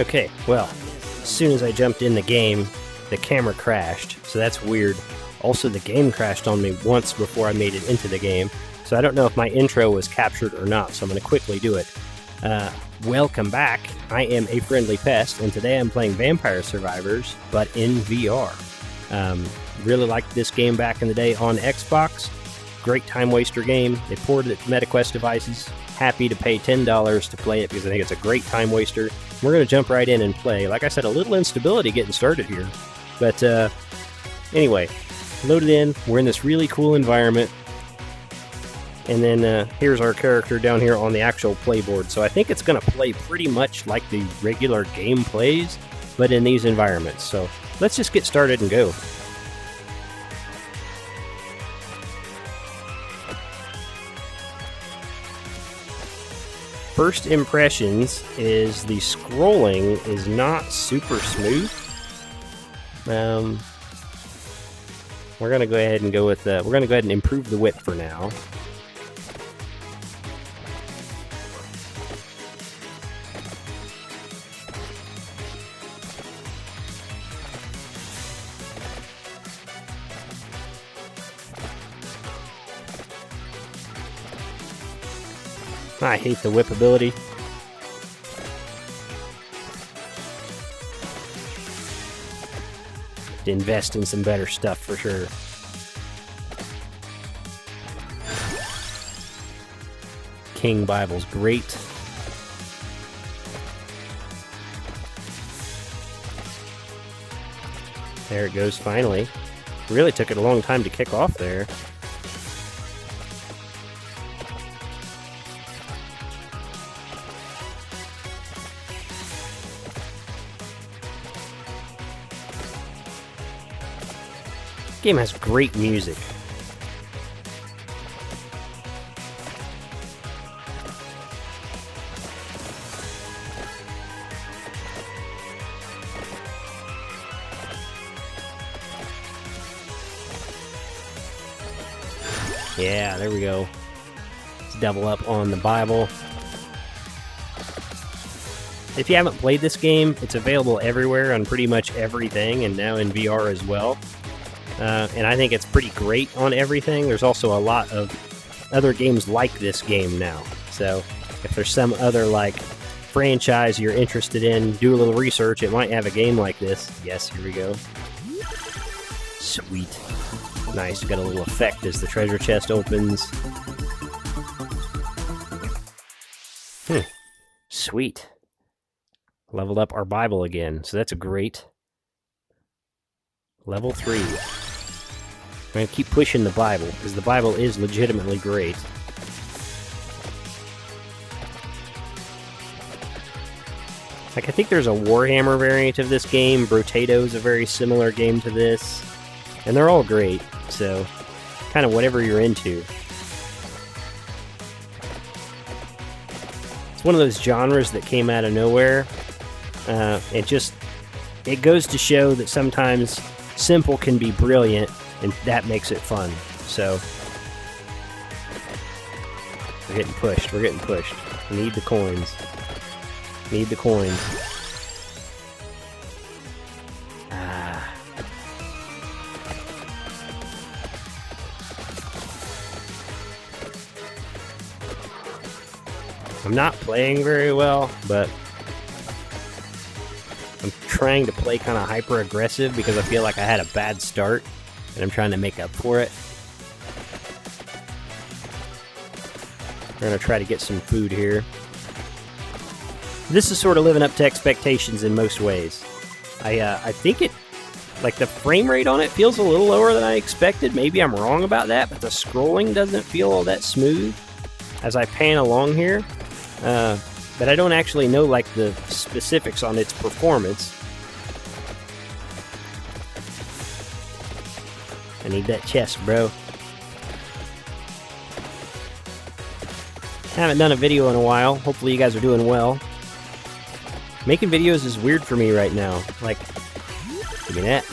Okay, well, as soon as I jumped in the game, the camera crashed, so that's weird. Also, the game crashed on me once before I made it into the game, so I don't know if my intro was captured or not, so I'm going to quickly do it. Welcome back. I am A Friendly Pest, and today I'm playing Vampire Survivors, but in VR. Really liked this game back in the day on Xbox. Great time waster game. They ported it to MetaQuest devices. Happy to pay $10 to play it because I think it's a great time waster. We're going to jump right in and play. Like I said, a little instability getting started here. But anyway, loaded in. We're in this really cool environment. And then here's our character down here on the actual playboard. So I think it's going to play pretty much like the regular game plays, but in these environments. So let's just get started and go. First impressions is the scrolling is not super smooth. We're gonna go ahead and go with we're gonna go ahead and improve the width for now. I hate the whip ability. To invest in some better stuff for sure. King Bible's great. There it goes finally. Really took it a long time to kick off there. Game has great music. Yeah, there we go. Let's double up on the Bible. If you haven't played this game, it's available everywhere on pretty much everything, and now in VR as well. And I think it's pretty great on everything. There's also a lot of other games like this game now. So if there's some other like franchise you're interested in, do a little research. It might have a game like this. Yes, here we go. Sweet. Nice. Got a little effect as the treasure chest opens. Sweet. Leveled up our Bible again. So that's a great. Level 3. I'm going to keep pushing the Bible, because the Bible is legitimately great. Like, I think there's a Warhammer variant of this game. Brotato is a very similar game to this. And they're all great, so kind of whatever you're into. It's one of those genres that came out of nowhere. It goes to show that sometimes simple can be brilliant, and that makes it fun. So, we're getting pushed. We need the coins. I'm not playing very well, but I'm trying to play kind of hyper-aggressive because I feel like I had a bad start, and I'm trying to make up for it. We're going to try to get some food here. This is sort of living up to expectations in most ways. I think like the frame rate on it feels a little lower than I expected. Maybe I'm wrong about that, but the scrolling doesn't feel all that smooth as I pan along here. But I don't actually know like the specifics on its performance. I need that chest, bro. Haven't done a video in a while. Hopefully you guys are doing well. Making videos is weird for me right now. Like, look at that.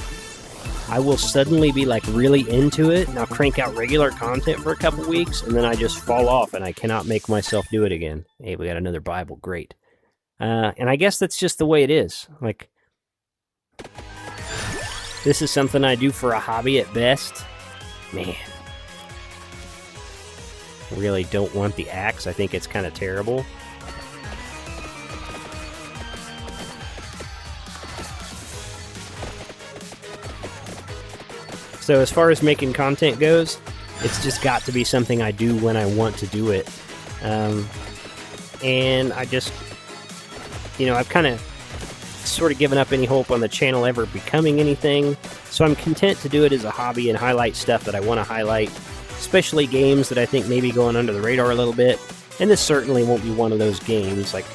I will suddenly be like really into it, and I'll crank out regular content for a couple weeks, and then I just fall off, and I cannot make myself do it again. Hey, we got another Bible. Great. And I guess that's just the way it is. Like, this is something I do for a hobby at best. Man. Really don't want the axe. I think it's kind of terrible. So as far as making content goes, it's just got to be something I do when I want to do it. And I just, I've kind of sort of given up any hope on the channel ever becoming anything. So I'm content to do it as a hobby and highlight stuff that I want to highlight, especially games that I think may be going under the radar a little bit. And this certainly won't be one of those games. Like,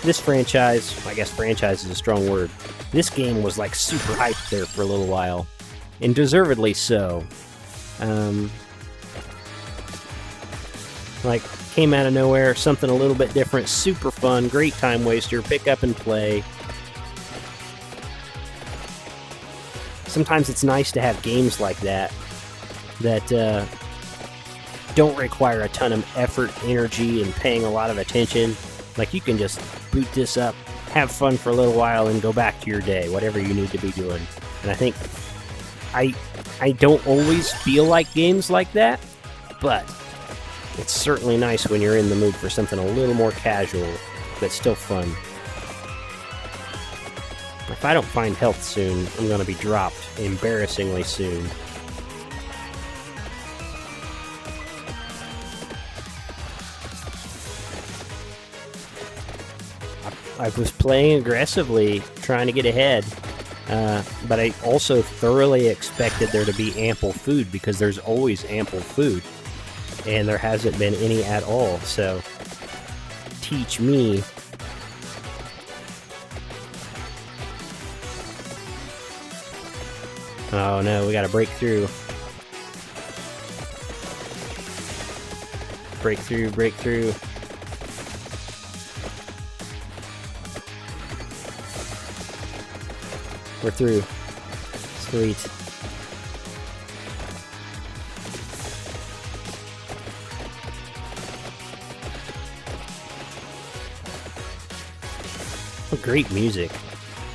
this franchise, I guess franchise is a strong word. This game was like super hyped there for a little while. And deservedly so. Like, came out of nowhere, something a little bit different, super fun, great time waster, pick up and play. Sometimes it's nice to have games like that don't require a ton of effort, energy, and paying a lot of attention. Like, you can just boot this up, have fun for a little while, and go back to your day, whatever you need to be doing. And I think I don't always feel like games like that, but it's certainly nice when you're in the mood for something a little more casual, but still fun. If I don't find health soon, I'm going to be dropped embarrassingly soon. I was playing aggressively, trying to get ahead. But I also thoroughly expected there to be ample food, because there's always ample food. And there hasn't been any at all, so teach me. Oh no, we gotta break through. Break through, break through. We're through. Sweet. What great music.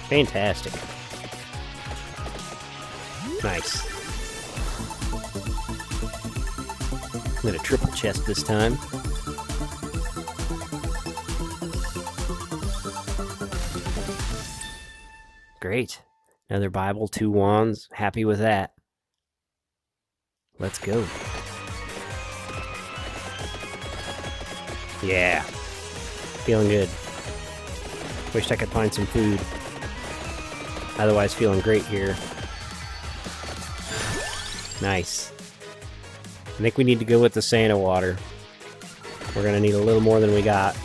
Fantastic. Nice. I'm gonna triple chest this time. Great. Another Bible, 2 wands. Happy with that. Let's go. Yeah. Feeling good. Wished I could find some food. Otherwise, feeling great here. Nice. I think we need to go with the Santa water. We're gonna need a little more than we got.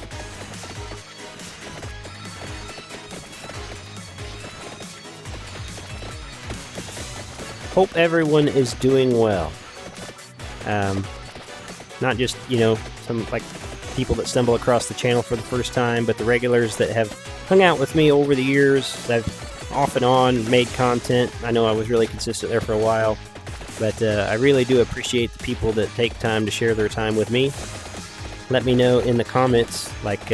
Hope everyone is doing well. Not just, some like people that stumble across the channel for the first time, but the regulars that have hung out with me over the years. I've off and on made content. I know I was really consistent there for a while, but I really do appreciate the people that take time to share their time with me. Let me know in the comments, like,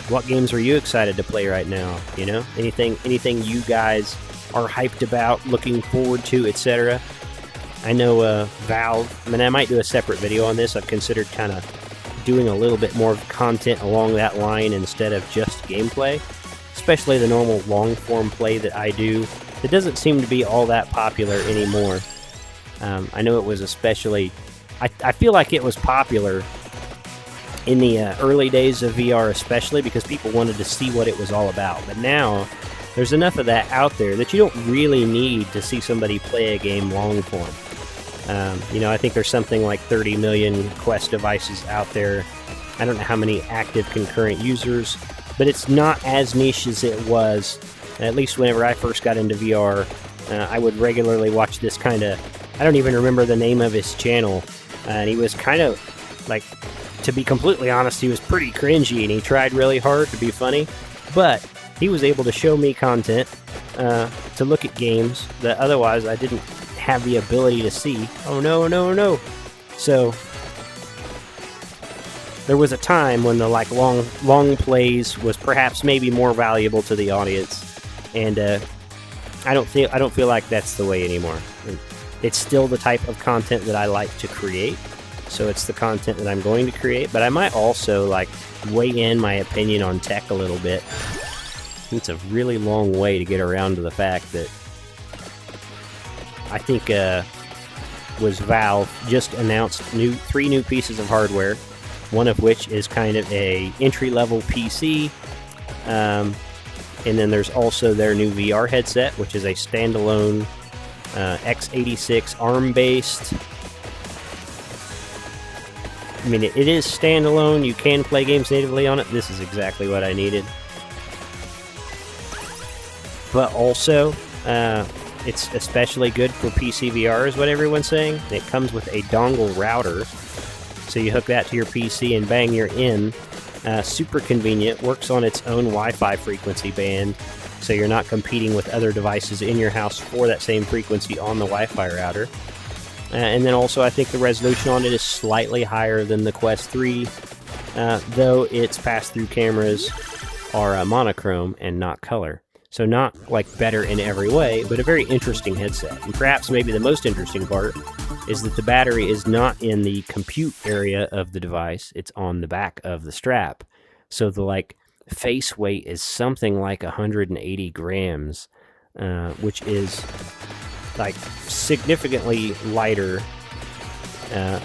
what games are you excited to play right now? Anything you guys are hyped about, looking forward to, etc. I know Valve, I might do a separate video on this. I've considered kind of doing a little bit more content along that line instead of just gameplay, especially the normal long-form play that I do. It doesn't seem to be all that popular anymore. I know it was especially... I feel like it was popular in the early days of VR, especially because people wanted to see what it was all about. But now, there's enough of that out there that you don't really need to see somebody play a game long form. I think there's something like 30 million Quest devices out there. I don't know how many active concurrent users, but it's not as niche as it was. At least whenever I first got into VR, I would regularly watch this kind of... I don't even remember the name of his channel. And he was kind of, like, to be completely honest, he was pretty cringy, and he tried really hard to be funny. But he was able to show me content, to look at games that otherwise I didn't have the ability to see. Oh no, no, no. So, there was a time when the like long plays was perhaps maybe more valuable to the audience, and I don't feel like that's the way anymore. It's still the type of content that I like to create, so it's the content that I'm going to create. But I might also like weigh in my opinion on tech a little bit. It's a really long way to get around to the fact that I think was Valve just announced 3 new pieces of hardware, one of which is kind of a entry-level PC, and then there's also their new VR headset, which is a standalone x86 ARM-based. I mean, it is standalone. You can play games natively on it. This is exactly what I needed. But also, it's especially good for PC VR, is what everyone's saying. It comes with a dongle router, so you hook that to your PC and bang, you're in. Super convenient, works on its own Wi-Fi frequency band, so you're not competing with other devices in your house for that same frequency on the Wi-Fi router. And then also, I think the resolution on it is slightly higher than the Quest 3, though its pass-through cameras are monochrome and not color. So not like better in every way, but a very interesting headset. And perhaps maybe the most interesting part is that the battery is not in the compute area of the device, it's on the back of the strap. So the like face weight is something like 180 grams, which is like significantly lighter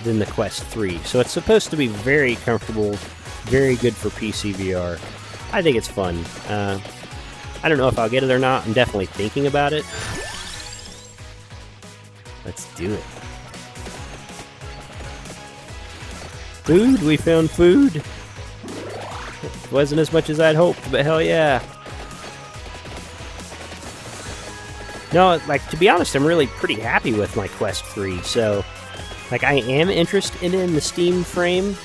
than the Quest 3. So it's supposed to be very comfortable, very good for PC VR. I think it's fun. I don't know if I'll get it or not. I'm definitely thinking about it. Let's do it. Food? We found food. It wasn't as much as I'd hoped, but hell yeah. No, like, to be honest, I'm really pretty happy with my Quest 3, so, like, I am interested in the Steam frame,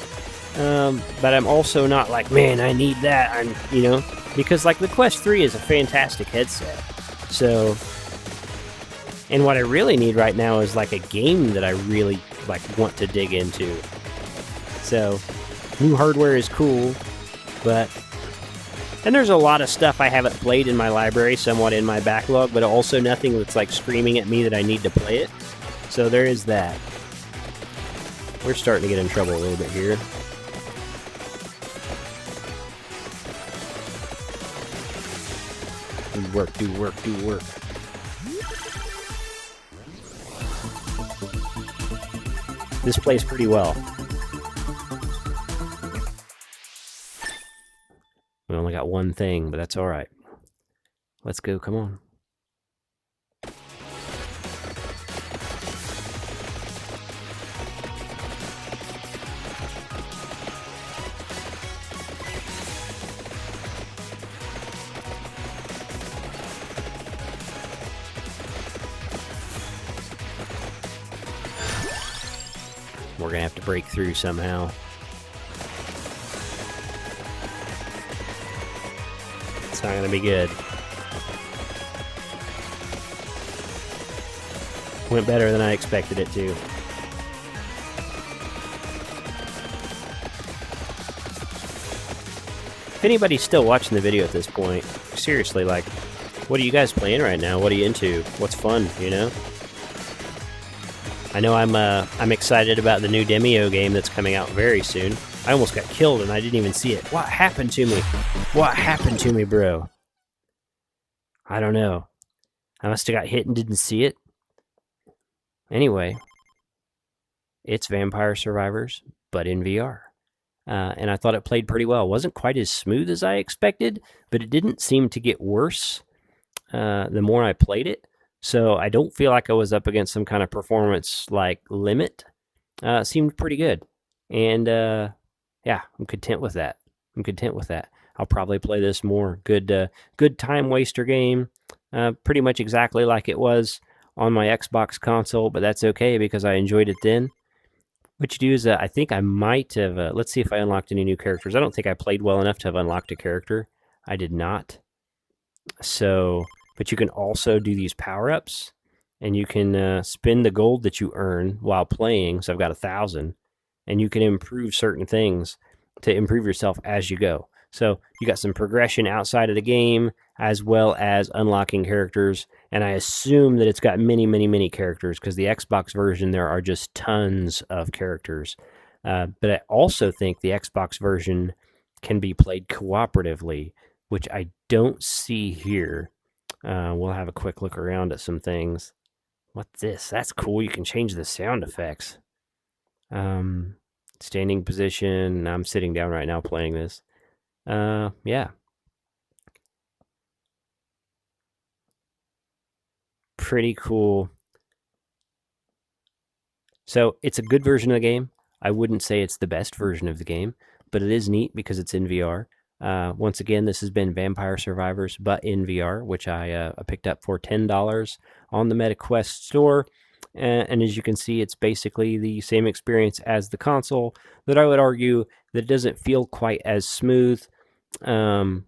but I'm also not like, man, I need that, because, like, the Quest 3 is a fantastic headset, so, and what I really need right now is, like, a game that I really, like, want to dig into. So, new hardware is cool, but... And there's a lot of stuff I haven't played in my library, somewhat in my backlog, but also nothing that's like screaming at me that I need to play it. So there is that. We're starting to get in trouble a little bit here. Do work, do work, do work. This plays pretty well. We only got one thing, but that's alright. Let's go, come on. We're gonna have to break through somehow. It's not gonna be good. Went better than I expected it to. If anybody's still watching the video at this point, seriously, like, what are you guys playing right now? What are you into? What's fun, you know? I know I'm excited about the new Demio game that's coming out very soon. I almost got killed and I didn't even see it. What happened to me? What happened to me, bro? I don't know. I must have got hit and didn't see it. Anyway, it's Vampire Survivors, but in VR. And I thought it played pretty well. It wasn't quite as smooth as I expected, but it didn't seem to get worse the more I played it. So I don't feel like I was up against some kind of performance like limit. It seemed pretty good. And yeah, I'm content with that. I'll probably play this more. Good time waster game. Pretty much exactly like it was on my Xbox console, but that's okay because I enjoyed it then. What you do is I think I might have... let's see if I unlocked any new characters. I don't think I played well enough to have unlocked a character. I did not. So... But you can also do these power-ups, and you can spend the gold that you earn while playing. So I've got 1,000, and you can improve certain things. to improve yourself as you go. So you got some progression outside of the game, as well as unlocking characters. And I assume that it's got many, many, many characters, because the Xbox version, there are just tons of characters. But I also think the Xbox version can be played cooperatively, which I don't see here. We'll have a quick look around at some things. What's this? That's cool. You can change the sound effects. Standing position. I'm sitting down right now playing this. Yeah. Pretty cool. So it's a good version of the game. I wouldn't say it's the best version of the game, but it is neat because it's in VR. Once again, this has been Vampire Survivors, but in VR, which I picked up for $10 on the MetaQuest store. And as you can see, it's basically the same experience as the console, that I would argue that it doesn't feel quite as smooth, and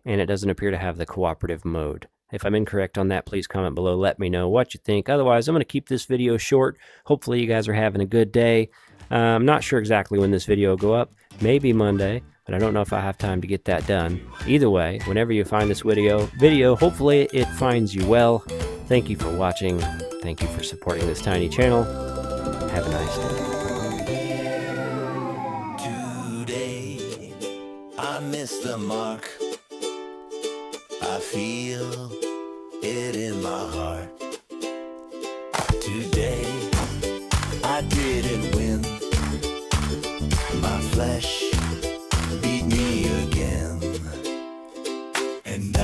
it doesn't appear to have the cooperative mode. If I'm incorrect on that, please comment below. Let me know what you think. Otherwise, I'm going to keep this video short. Hopefully, you guys are having a good day. I'm not sure exactly when this video will go up. Maybe Monday, but I don't know if I have time to get that done. Either way, whenever you find this video, hopefully it finds you well. Thank you for watching. Thank you for supporting this tiny channel. Have a nice day. Today, I missed the mark. I feel it in my heart. Today, I didn't win. My flesh beat me again. And